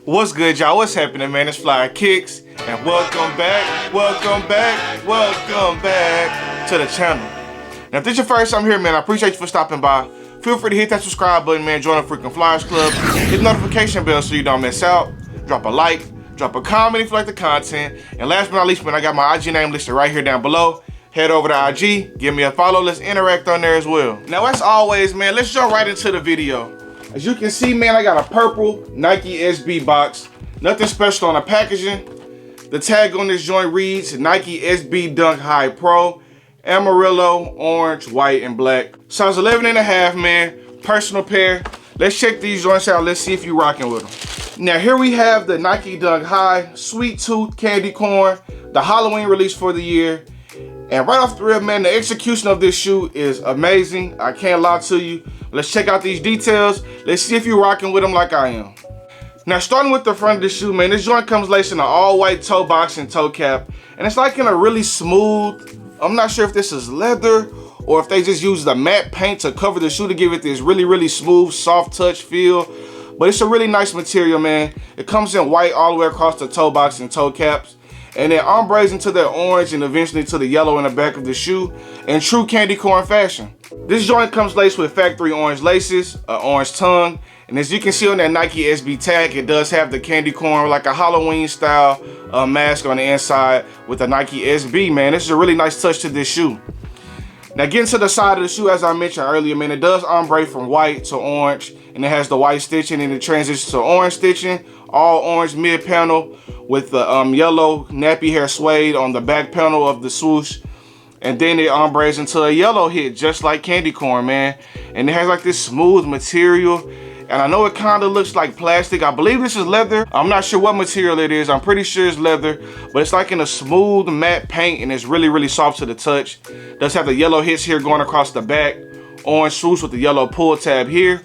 What's good, y'all? What's happening, man? It's FLYEERRKicks, and welcome back to the channel. Now, if this is your first time here, man, I appreciate you for stopping by. Feel free to hit that subscribe button, man. Join the freaking Flyers Club. Hit the notification bell so you don't miss out. Drop a like, drop a comment if you like the content. And last but not least, man, I got my IG name listed right here down below. Head over to IG, give me a follow. Let's interact on there as well. Now, as always, man, let's jump right into the video. As you can see, man, I got a purple Nike SB box. Nothing special on the packaging. The tag on this joint reads Nike SB Dunk High Pro, Amarillo, orange, white, and black. Size 11.5, man. Personal pair. Let's check these joints out. Let's see if you're rocking with them. Now, here we have the Nike Dunk High Sweet Tooth Candy Corn, the Halloween release for the year. And right off the rip, man, the execution of this shoe is amazing. I can't lie to you. Let's check out these details. Let's see if you're rocking with them like I am. Now, starting with the front of the shoe, man, this joint comes laced in an all-white toe box and toe cap. And it's like in a really smooth, I'm not sure if this is leather or if they just use the matte paint to cover the shoe to give it this really, really smooth, soft touch feel. But it's a really nice material, man. It comes in white all the way across the toe box and toe caps. And then ombres into that orange and eventually to the yellow in the back of the shoe in true candy corn fashion. This joint comes laced with factory orange laces, an orange tongue, and as you can see on that Nike SB tag, it does have the candy corn like a Halloween style mask on the inside with the Nike SB, man. This is a really nice touch to this shoe. Now, getting to the side of the shoe, as I mentioned earlier, man, it does ombre from white to orange, and it has the white stitching, and it transitions to orange stitching, all orange mid panel with the yellow nappy hair suede on the back panel of the swoosh, and then it ombres into a yellow hit, just like candy corn, man. And it has like this smooth material, and I know it kind of looks like plastic. I believe this is leather. I'm not sure what material it is. I'm pretty sure it's leather, but it's like in a smooth matte paint, and it's really, really soft to the touch. It does have the yellow hits here going across the back, orange swoosh with the yellow pull tab here.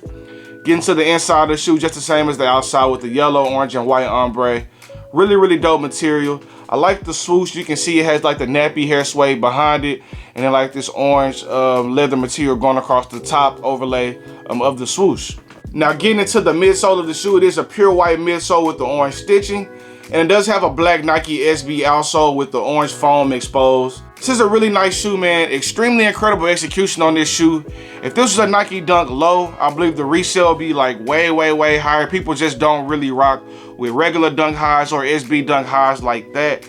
Getting to the inside of the shoe, just the same as the outside with the yellow, orange, and white ombre. Really, really dope material. I like the swoosh. You can see it has like the nappy hair suede behind it, and then like this orange leather material going across the top overlay of the swoosh. Now, getting into the midsole of the shoe, it is a pure white midsole with the orange stitching, and it does have a black Nike SB outsole with the orange foam exposed. This is a really nice shoe, man. Extremely incredible execution on this shoe. If this was a Nike Dunk Low, I believe the resale would be like way higher. People just don't really rock with regular Dunk Highs or SB Dunk Highs like that,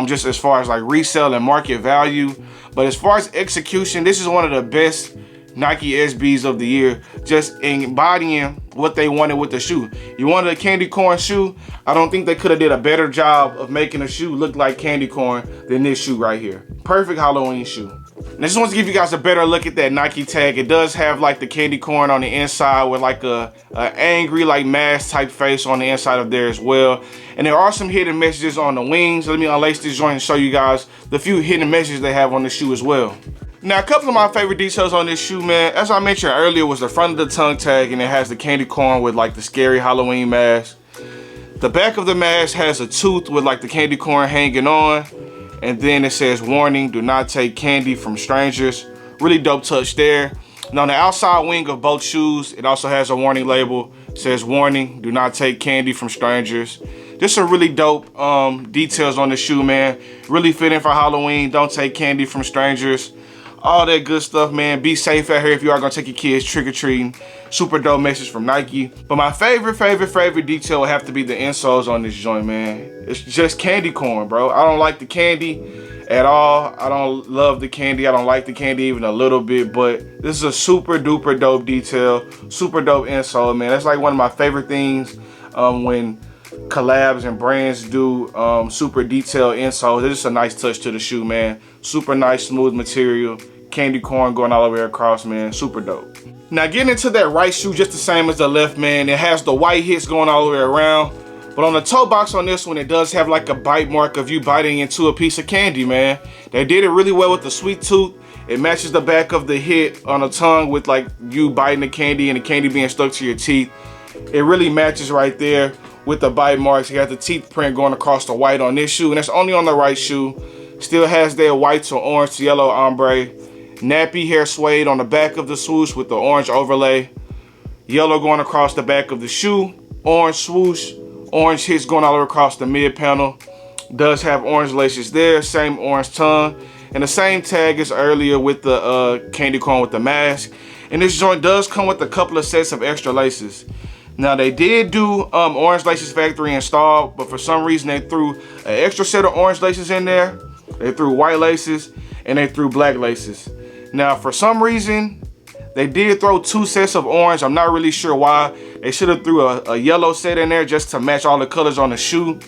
just as far as like resale and market value. But as far as execution, this is one of the best Nike SBs of the year, just embodying what they wanted with the shoe. You wanted a candy corn shoe? I don't think they could have did a better job of making a shoe look like candy corn than this shoe right here. Perfect Halloween shoe. And I just want to give you guys a better look at that Nike tag. It does have like the candy corn on the inside with like a angry like mask type face on the inside of there as well. And there are some hidden messages on the wings. Let me unlace this joint and show you guys the few hidden messages they have on the shoe as well. Now, a couple of my favorite details on this shoe, man, as I mentioned earlier, was the front of the tongue tag, and it has the candy corn with like the scary Halloween mask. The back of the mask has a tooth with like the candy corn hanging on, and then it says, "Warning, do not take candy from strangers." Really dope touch there. Now, on the outside wing of both shoes, it also has a warning label. It says, "Warning, do not take candy from strangers." Just some really dope details on the shoe, man. Really fitting for Halloween. Don't take candy from strangers. All that good stuff, man. Be safe out here if you are gonna take your kids trick-or-treating. Super dope message from Nike. But my favorite detail would have to be the insoles on this joint, man. It's just candy corn, bro. I don't like the candy at all. I don't love the candy. I don't like the candy even a little bit, but this is a super duper dope detail. Super dope insole, man. That's like one of my favorite things when collabs and brands do super detailed insoles. It's just a nice touch to the shoe, man. Super nice, smooth material. Candy corn going all the way across, man. Super dope. Now, getting into that right shoe, just the same as the left, man. It has the white hits going all the way around. But on the toe box on this one, it does have like a bite mark of you biting into a piece of candy, man. They did it really well with the sweet tooth. It matches the back of the hit on the tongue with like you biting the candy and the candy being stuck to your teeth. It really matches right there with the bite marks. You got the teeth print going across the white on this shoe, and that's only on the right shoe. Still has that white to orange to yellow ombre. Nappy hair suede on the back of the swoosh with the orange overlay. Yellow going across the back of the shoe. Orange swoosh, Orange hits going all across the mid panel. Does have orange laces there, same orange tongue, and the same tag as earlier with the candy corn with the mask. And this joint does come with a couple of sets of extra laces. Now they did do orange laces factory installed, but for some reason they threw an extra set of orange laces in there. They threw white laces and they threw black laces. Now for some reason they did throw 2 sets of orange. I'm not really sure why. They should have threw a yellow set in there just to match all the colors on the shoe.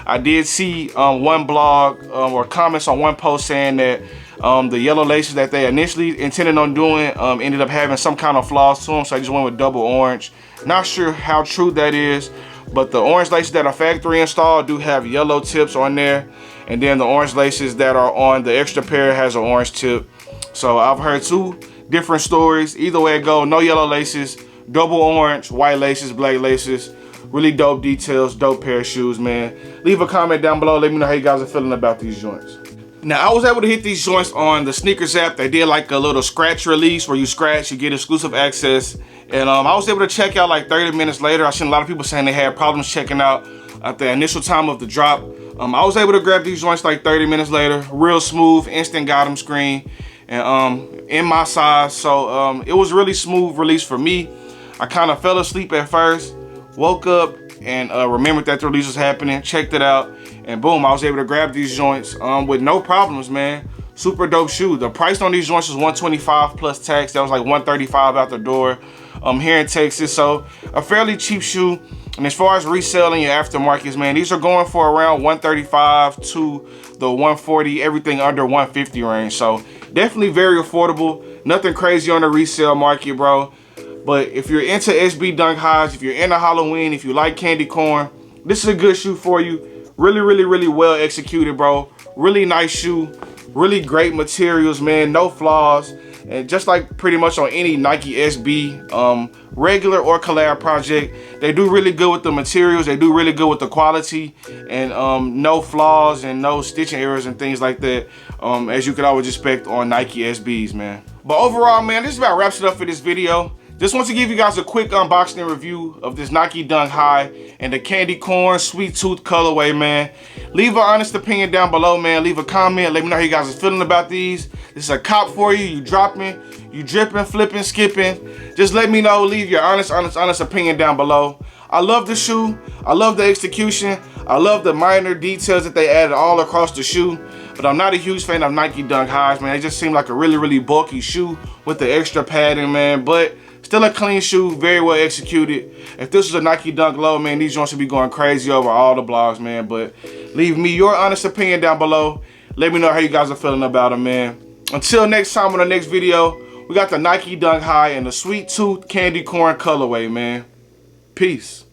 I did see one blog or comments on one post saying that the yellow laces that they initially intended on doing ended up having some kind of flaws to them, so I just went with double orange. Not sure how true that is, but the orange laces that are factory installed do have yellow tips on there, and then the orange laces that are on the extra pair has an orange tip. So I've heard 2 different stories. Either way it go, no yellow laces, double orange, white laces, black laces. Really dope details, dope pair of shoes, man. Leave a comment down below. Let me know how you guys are feeling about these joints. Now, I was able to hit these joints on the sneakers app. They did like a little scratch release where you scratch, you get exclusive access. And I was able to check out like 30 minutes later. I've seen a lot of people saying they had problems checking out at the initial time of the drop. I was able to grab these joints like 30 minutes later. Real smooth, instant got 'em screen. And in my size. So it was really smooth release for me. I kind of fell asleep at first. Woke up and remembered that the release was happening, checked it out, and boom, I was able to grab these joints with no problems, man. Super dope shoe. The price on these joints was $125 plus tax. That was like $135 out the door here in Texas. So a fairly cheap shoe. And as far as reselling your aftermarkets, man, these are going for around $135 to the $140, everything under $150 range. So definitely very affordable. Nothing crazy on the resale market, bro. But if you're into SB Dunk Highs, if you're into Halloween, if you like candy corn, this is a good shoe for you. Really, really, really well executed, bro. Really nice shoe. Really great materials, man. No flaws. And just like pretty much on any Nike SB regular or collab project, they do really good with the materials. They do really good with the quality, and no flaws and no stitching errors and things like that, as you could always expect on Nike SBs, man. But overall, man, this about wraps it up for this video. Just want to give you guys a quick unboxing and review of this Nike Dunk High and the candy corn sweet tooth colorway, man. Leave an honest opinion down below, man. Leave a comment. Let me know how you guys are feeling about these. This is a cop for you. You dropping, you dripping, flipping, skipping. Just let me know. Leave your honest opinion down below. I love the shoe. I love the execution. I love the minor details that they added all across the shoe. But I'm not a huge fan of Nike Dunk Highs, man. They just seem like a really, really bulky shoe with the extra padding, man. But still a clean shoe, very well executed. If this was a Nike Dunk Low, man, these joints would be going crazy over all the blogs, man. But leave me your honest opinion down below. Let me know how you guys are feeling about them, man. Until next time on the next video, we got the Nike Dunk High and the Sweet Tooth Candy Corn colorway, man. Peace.